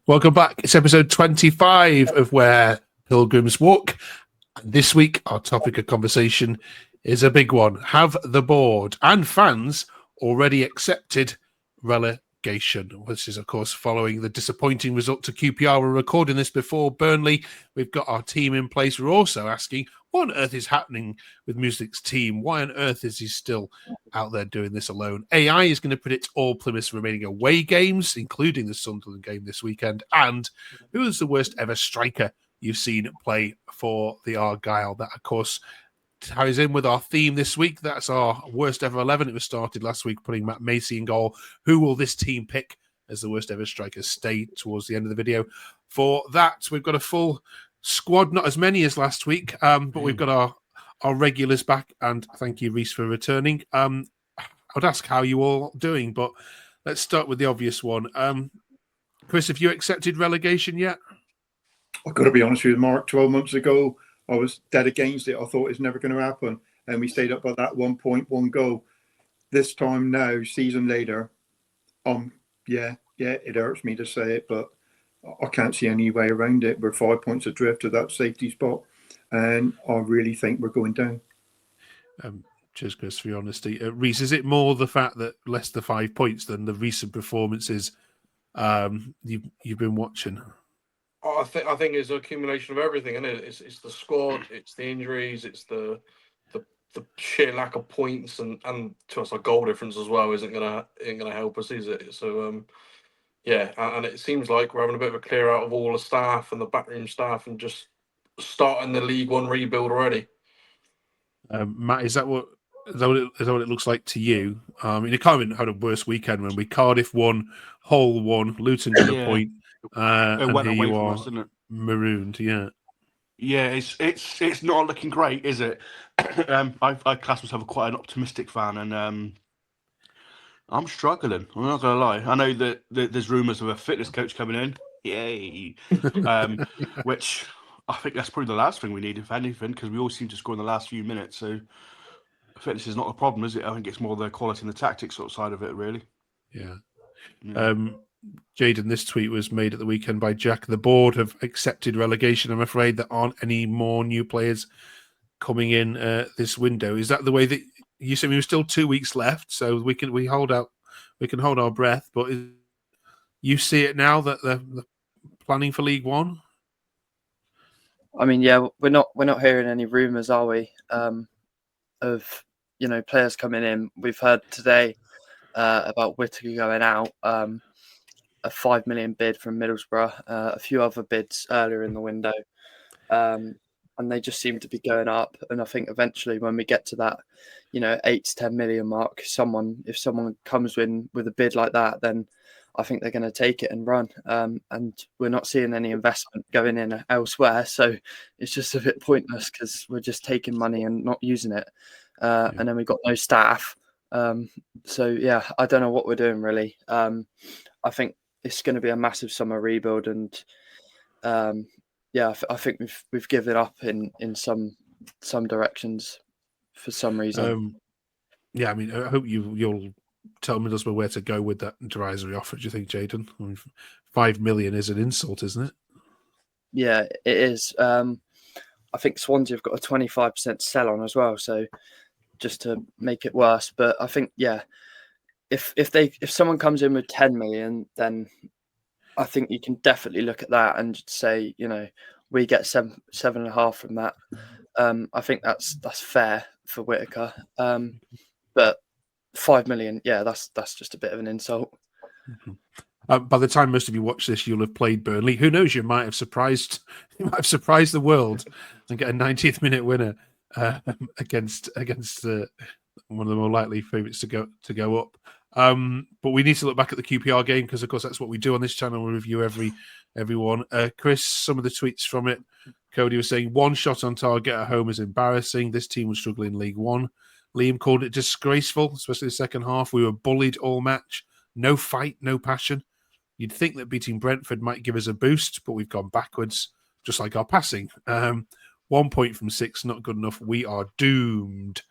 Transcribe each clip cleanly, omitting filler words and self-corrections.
Welcome back. It's episode 25 of Where Pilgrims Walk. And this week, our topic of conversation is a big one. Have the board and fans already accepted relegation? This is, of course, following the disappointing result to QPR. We're recording this before Burnley. We've got our team in place. We're also asking, what on earth is happening with Music's team? Why on earth is he still out there doing this alone? AI is going to predict all Plymouth's remaining away games, including the Sunderland game this weekend. And who is the worst ever striker you've seen play for the Argyle? That, of course, ties in with our theme this week. That's our worst ever 11. It was started last week, putting Matt Macy in goal. Who will this team pick as the worst ever striker? Stay towards the end of the video. For that, we've got a full squad, not as many as last week, but we've got our regulars back, and thank you, Reese, for returning. I would ask how you all doing, but let's start with the obvious one. Chris, have you accepted relegation yet? I've got to be honest with you, Mark. 12 months ago, I was dead against it. I thought it's never going to happen, and we stayed up by that 1 point, 1 goal. This time now, season later, it hurts me to say it, but I can't see any way around it. We're 5 points adrift of that safety spot, and I really think we're going down. Cheers, Chris, for your honesty. Reese, is it more the fact that less than 5 points than the recent performances you've been watching? I think it's an accumulation of everything, isn't it? It's the squad, it's the injuries, it's the sheer lack of points, and to us, our goal difference as well ain't gonna help us, is it? So yeah, and it seems like we're having a bit of a clear out of all the staff and the backroom staff, and just starting the League One rebuild already. Matt, is that what it looks like to you? I mean, you can't even had a worse weekend when we Cardiff won, Hull won, Luton got a point, and here you are, us, isn't it? Marooned. Yeah, it's not looking great, is it? I class myself quite an optimistic fan, and I'm struggling. I'm not going to lie. I know that there's rumours of a fitness coach coming in. Yay! Which I think that's probably the last thing we need, if anything, because we always seem to score in the last few minutes. So fitness is not a problem, is it? I think it's more the quality and the tactics sort of side of it, really. Yeah. Jaden, this tweet was made at the weekend by Jack. The board have accepted relegation. I'm afraid there aren't any more new players coming in this window. Is that the way that you said? We were still 2 weeks left, so we can hold our breath. But you see it now that they're planning for League One. I mean, yeah, we're not hearing any rumours, are we? Of players coming in. We've heard today about Whittaker going out, a 5 million bid from Middlesbrough, a few other bids earlier in the window, and they just seem to be going up. And I think eventually, when we get to that, 8 to 10 million mark, if someone comes in with a bid like that, then I think they're going to take it and run. And we're not seeing any investment going in elsewhere, so it's just a bit pointless because we're just taking money and not using it, and then we've got no staff. So yeah, I don't know what we're doing really. I think it's going to be a massive summer rebuild, and I think we've given up in some directions for some reason. I mean, I hope you'll tell Middlesbrough where to go with that derisory offer. Do you think, Jaden? I mean, 5 million is an insult, isn't it? Yeah, it is. I think Swansea have got a 25% sell on as well, so just to make it worse. But I think, yeah, if someone comes in with 10 million, then I think you can definitely look at that and say, we get 7.5 from that. I think that's fair for Whittaker. But 5 million, yeah, that's just a bit of an insult. Mm-hmm. By the time most of you watch this, you'll have played Burnley. Who knows? You might have surprised the world and get a 90th minute winner against one of the more likely favourites to go up. But we need to look back at the QPR game because, of course, that's what we do on this channel. We review everyone. Chris, some of the tweets from it. Cody was saying 1 shot on target at home is embarrassing. This team was struggling in League One. Liam called it disgraceful, especially the second half. We were bullied all match. No fight, no passion. You'd think that beating Brentford might give us a boost, but we've gone backwards, just like our passing. 1 point from 6, not good enough. We are doomed.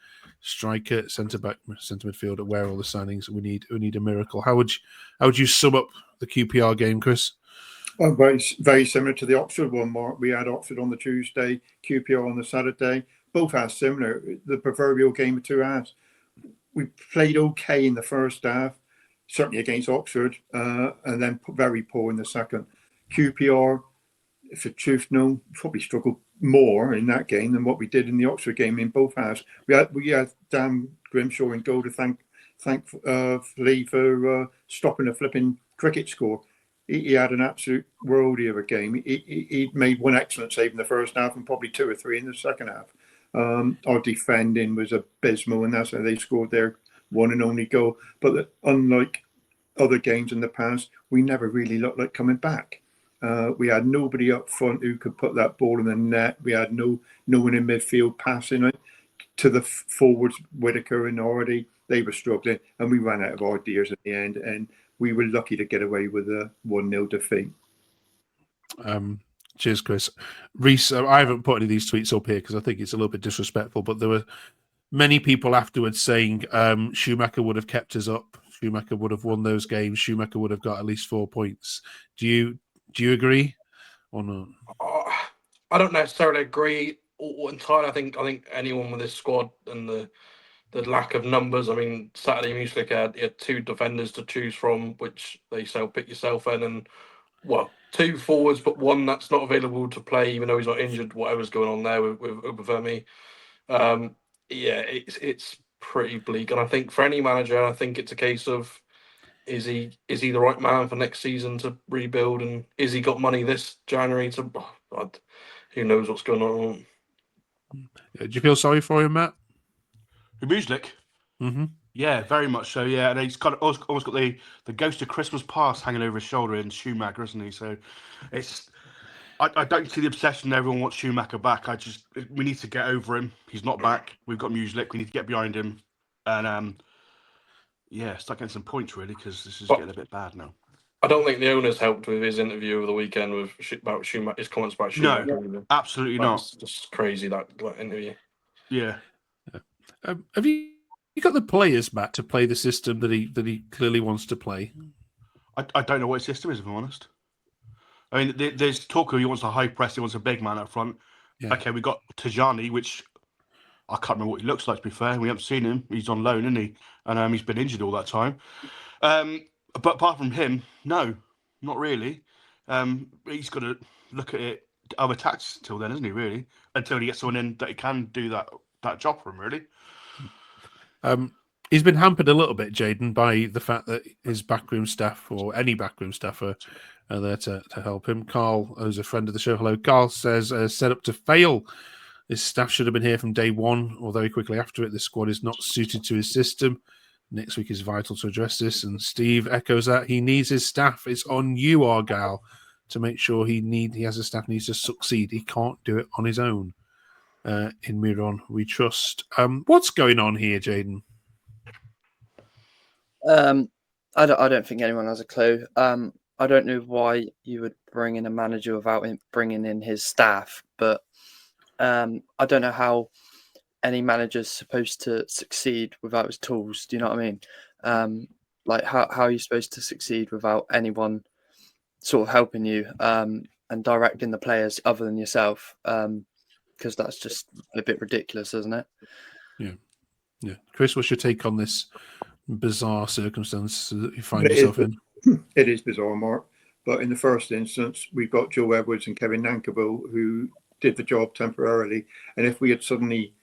Striker, centre-back, centre midfielder, where are all the signings? We need a miracle. How would you sum up the QPR game, Chris? Well, very similar to the Oxford one, Mark. We had Oxford on the Tuesday, QPR on the Saturday. Both halves similar. The proverbial game of two halves. We played okay in the first half, certainly against Oxford, and then very poor in the second. QPR, for truth known, probably struggled more in that game than what we did in the Oxford game in both halves. We had Dan Grimshaw in goal to thank Lee for stopping a flipping cricket score. He had an absolute worldie of a game. He made one excellent save in the first half and probably two or three in the second half. Our defending was abysmal, and that's how they scored their one and only goal. But unlike other games in the past, we never really looked like coming back. We had nobody up front who could put that ball in the net. We had no one in midfield passing it to the forwards, Whitaker and Hardy. They were struggling, and we ran out of ideas at the end, and we were lucky to get away with a 1-0 defeat. Cheers, Chris. Reese, I haven't put any of these tweets up here because I think it's a little bit disrespectful, but there were many people afterwards saying Schumacher would have kept us up. Schumacher would have won those games. Schumacher would have got at least 4 points. Do you agree or not? I don't necessarily agree entirely. I think anyone with this squad and the lack of numbers. I mean, Saturday Music had 2 defenders to choose from, which they say pick yourself in, and 2 forwards, but one that's not available to play, even though he's not injured. Whatever's going on there with Ubafemi. It's pretty bleak, and I think for any manager, I think it's a case of is he the right man for next season to rebuild, and is he got money this January to? Who knows what's going on? Do you feel sorry for him, Matt? Music. Mm-hmm. Yeah, very much so. Yeah, and he's kind of almost got the ghost of Christmas past hanging over his shoulder in Schumacher, isn't he? So it's I don't see the obsession. Everyone wants Schumacher back. We need to get over him. He's not back. We've got Music. We need to get behind him, and start getting some points really, because this is getting a bit bad now. I don't think the owners helped with his interview over the weekend about Schumacher. His comments about Schumacher. No, absolutely not. It's just crazy that interview. Yeah. Have you got the players, Matt, to play the system that he clearly wants to play? I don't know what his system is, if I'm honest. I mean, there's talk of he wants a high press, he wants a big man up front. Yeah. Okay, we got Tajani, which I can't remember what he looks like, to be fair. We haven't seen him. He's on loan, isn't he? And he's been injured all that time. But apart from him, no, not really. He's got to look at it, other tactics till then, isn't he, really? Until he gets someone in that he can do that job for him, really. He's been hampered a little bit, Jaden, by the fact that his backroom staff or any backroom staff are there to help him. Carl, who's a friend of the show, hello. Carl says, set up to fail. His staff should have been here from day one, or very quickly after it. The squad is not suited to his system. Next week is vital to address this. And Steve echoes that. He needs his staff. It's on you, Argyle, to make sure he has a staff needs to succeed. He can't do it on his own. In Miron, we trust. What's going on here, Jaden? I don't think anyone has a clue. I don't know why you would bring in a manager without bringing in his staff, but I don't know how any manager's supposed to succeed without his tools. Do you know what I mean? Like how are you supposed to succeed without anyone sort of helping you and directing the players other than yourself? Because that's just a bit ridiculous, isn't it? Yeah. Chris, what's your take on this bizarre circumstance that you find yourself in? It is bizarre, Mark. But in the first instance, we've got Joe Edwards and Kevin Nankivell who did the job temporarily. And if we had suddenly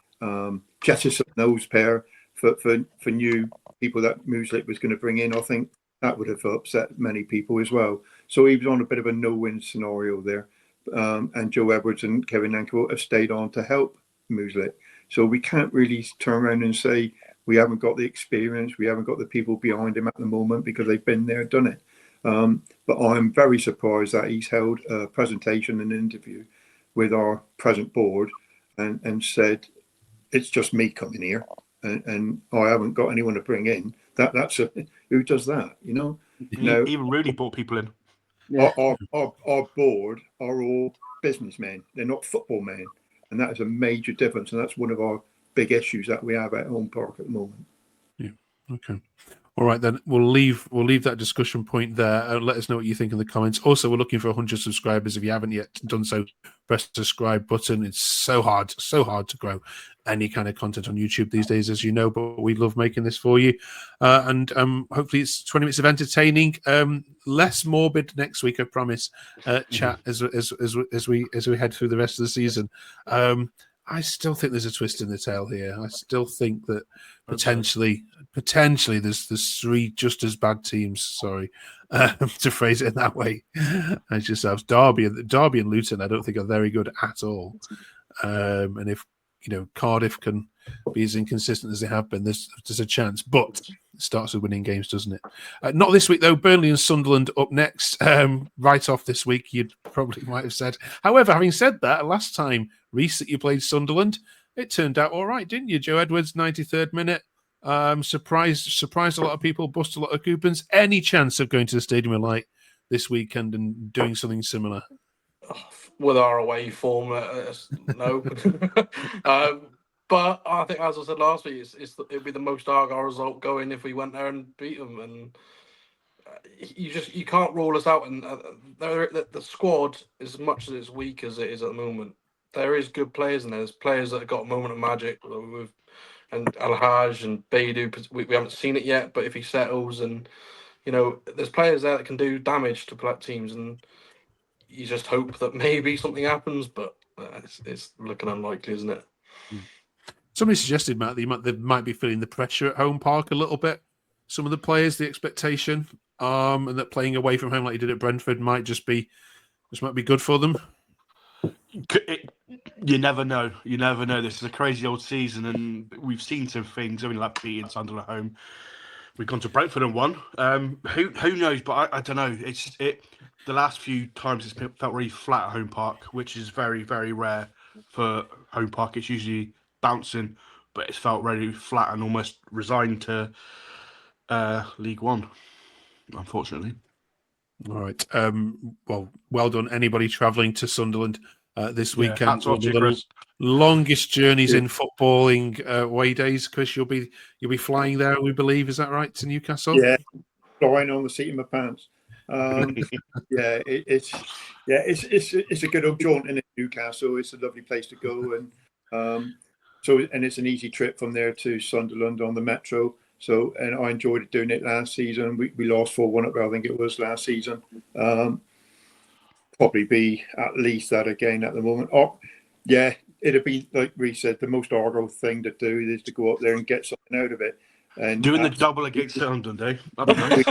jettisoned those pair for new people that Muslik was going to bring in, I think that would have upset many people as well. So he was on a bit of a no-win scenario there. And Joe Edwards and Kevin Nankivell have stayed on to help Muslik. So we can't really turn around and say we haven't got the experience, we haven't got the people behind him at the moment because they've been there, done it. But I'm very surprised that he's held a presentation and interview with our present board and said, it's just me coming here and I haven't got anyone to bring in. Who does that, you know? Even Rudy brought people in. Yeah. Our board are all businessmen. They're not football men. And that is a major difference. And that's one of our big issues that we have at Home Park at the moment. Yeah. Okay. All right, then we'll leave that discussion point there. Let us know what you think in the comments. Also, we're looking for 100 subscribers. If you haven't yet done so, press the subscribe button. It's so hard to grow any kind of content on YouTube these days, as you know. But we love making this for you, and hopefully it's 20 minutes of entertaining, less morbid next week. I promise. Chat as we head through the rest of the season. I still think there's a twist in the tail here. I still think that potentially there's three just as bad teams. Sorry, to phrase it in that way. As yourselves, Derby and Luton, I don't think are very good at all. And if Cardiff can be as inconsistent as they have been, there's a chance. But it starts with winning games, doesn't it? Not this week though. Burnley and Sunderland up next. Right off this week, you probably might have said. However, having said that, last time Reece that you played Sunderland, it turned out all right, didn't you? Joe Edwards, 93rd minute. Surprised a lot of people, bust a lot of coupons. Any chance of going to the Stadium of Light this weekend and doing something similar? With our away form, no. But I think, as I said last week, it'd be the most Argyle result going if we went there and beat them. And you can't rule us out. And the squad, as much as it's weak as it is at the moment, there is good players in there. There's players that have got a moment of magic with and Al-Haj and Beidou. We haven't seen it yet, but if he settles, and there's players there that can do damage to teams, and you just hope that maybe something happens, but it's looking unlikely, isn't it? Somebody suggested, Matt, that they might be feeling the pressure at home park a little bit. Some of the players, the expectation, and that playing away from home like you did at Brentford might be good for them. You never know. You never know. This is a crazy old season, and we've seen some things. I mean, like beating Sunderland at home. We've gone to Brentford and won. Who knows? But I don't know. The last few times it's felt really flat at home park, which is very, very rare for home park. It's usually bouncing, but it's felt really flat and almost resigned to League One, unfortunately. All right. Well done. Anybody travelling to Sunderland this weekend? Hats off to you, Chris. Longest journeys in footballing away days. Chris, you'll be flying there, we believe. Is that right, to Newcastle? Yeah, flying on the seat of my pants. It's a good old jaunt in Newcastle. It's a lovely place to go, and it's an easy trip from there to Sunderland on the metro. So, and I enjoyed doing it last season. We lost 4-1 up there, I think it was last season. Probably be at least that again at the moment. It'd be, like we said, the most Argyle thing to do is to go up there and get something out of it. And doing the double against Sunderland, eh? That'd be nice.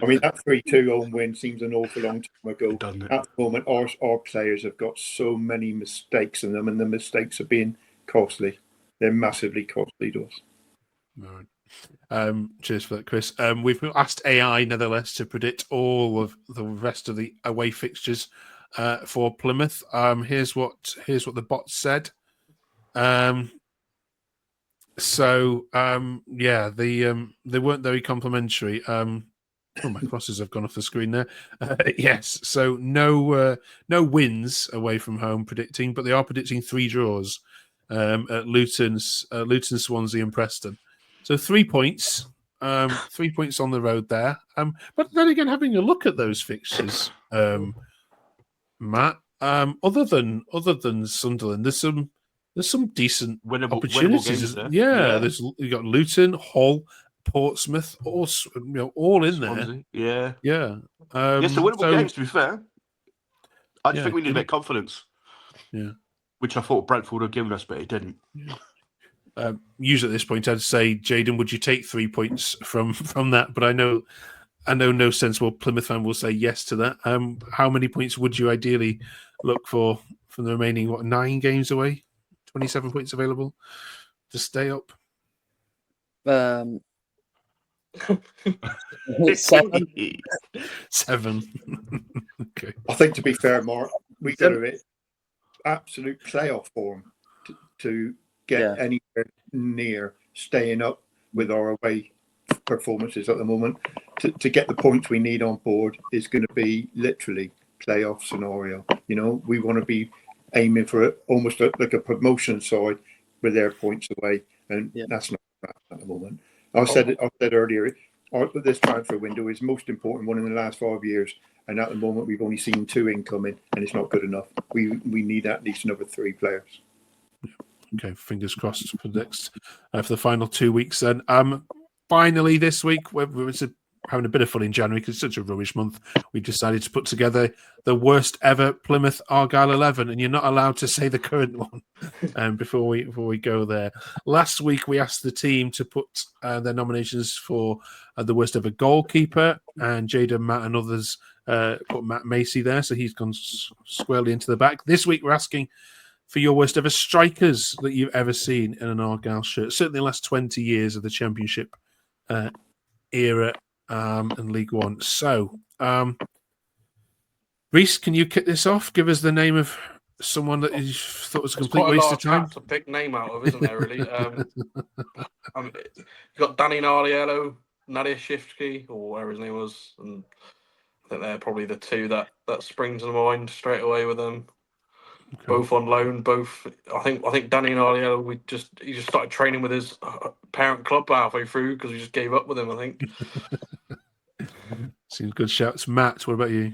I mean, that 3-2 home win seems an awful long time ago. Doesn't it? At the moment, our players have got so many mistakes in them, and the mistakes are being costly. They're massively costly to us. All right. Cheers for that, Chris. We've asked AI, nevertheless, to predict all of the rest of the away fixtures for Plymouth. Here's what the bot said. They weren't very complimentary. My crosses have gone off the screen there. Yes, so no wins away from home predicting, but they are predicting 3 draws at Luton, Swansea, and Preston. So 3 points, 3 points on the road there. But then again, having a look at those fixtures, Matt, other than Sunderland, there's some decent opportunities. Winnable games there. You got Luton, Hull, Portsmouth, all in Swansea. there. Yeah. Yeah. Yes, they're winnable games, to be fair. I just think we need a bit of confidence. Yeah. Which I thought Brentford would have given us, but it didn't. Yeah. Usually at this point, I'd say, Jaden, would you take 3 points from that? But I know no sensible Plymouth fan will say yes to that. How many points would you ideally look for from the remaining 9 games away? 27 points available to stay up. 7. 7. Okay. I think, to be fair, Mark, we got to hit absolute playoff form to get anywhere near staying up with our away performances at the moment. To get the points we need on board is going to be literally playoff scenario. We want to be aiming for it almost like a promotion side with their points away, and that's not that at the moment. I said earlier, this transfer window is most important one in the last 5 years. And at the moment, we've only seen 2 incoming, and it's not good enough. We need at least another 3 players. Okay, fingers crossed for the final 2 weeks. Then, finally this week, we were having a bit of fun in January because it's such a rubbish month. We decided to put together the worst ever Plymouth Argyle 11, and you're not allowed to say the current one before we go there. Last week we asked the team to put their nominations for the worst ever goalkeeper, and Jada, Matt, and others put Matt Macy there, so he's gone squarely into the back. This week we're asking for your worst ever strikers that you've ever seen in an Argyle shirt. Certainly the last 20 years of the Championship era and League One. So, Reese, can you kick this off? Give us the name of someone that you thought was a complete waste of time. To pick name out of, isn't there? Really. You've got Danny Nardiello, Nadia Shifty, or whatever his name was, and I think they're probably the 2 that spring to mind straight away with them. Okay. Both on loan. Both. I think Danny Nardiello. He just started training with his parent club halfway through because we just gave up with him. I think. Seems good shouts. Matt, what about you?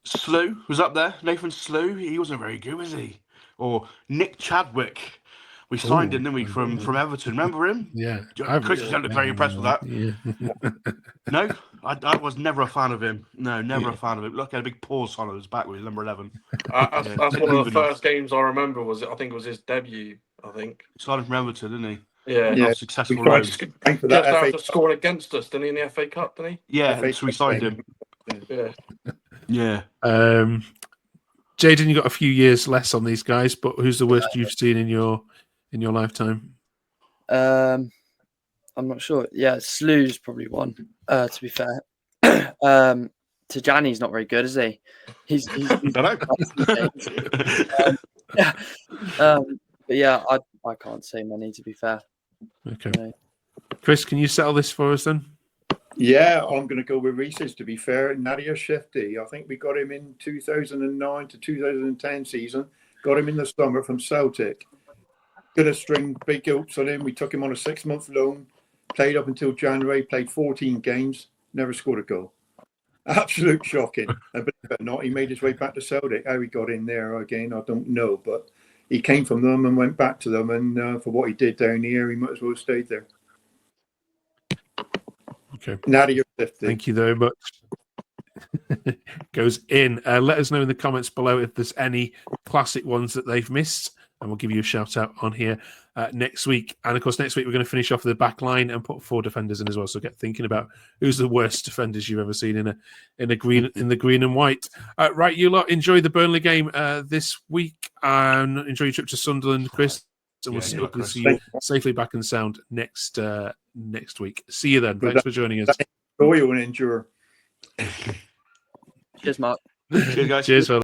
Slew was up there. Nathan Slew. He wasn't very good, was he? Or Nick Chadwick. We signed him, didn't we, from Everton? Remember him? Yeah. Chris was very impressed with that. Yeah. No, I was never a fan of him. No, never a fan of him. Look, he had a big pause on his back with number 11. That's one of the first games I remember. I think it was his debut. I think. He signed from Everton, didn't he? Yeah. Not successful. Just after scoring against us, didn't he, in the FA Cup, didn't he? Yeah, so we signed him. Yeah. Jaden, you got a few years less on these guys, but who's the worst you've seen in your lifetime? I'm not sure. Yeah, Slew's probably one. To be fair, Tajani's not very good, is he? He's but yeah, I can't say many, to be fair. Okay, Chris, can you settle this for us then? Yeah, I'm going to go with Reese's, to be fair. Nadia Shifty. I think we got him in 2009 to 2010 season. Got him in the summer from Celtic. Could have string big hopes on him. We took him on a 6-month loan. Played up until January. Played 14 games. Never scored a goal. Absolute shocking. And believe it or not, he made his way back to Celtic. How he got in there again, I don't know. But he came from them and went back to them. And for what he did down here, he might as well have stayed there. Okay. Nadia Shifty. Thank you very much. Goes in. Let us know in the comments below if there's any classic ones that they've missed, and we'll give you a shout out on here next week. And of course, next week we're going to finish off the back line and put 4 defenders in as well. So get thinking about who's the worst defenders you've ever seen in the green and white. Right, you lot, enjoy the Burnley game this week and enjoy your trip to Sunderland, Chris. And we'll see you safely back and sound next week. See you then. Thanks for joining us. Enjoy and endure. Cheers, Mark. Cheers, guys. Cheers, fellas.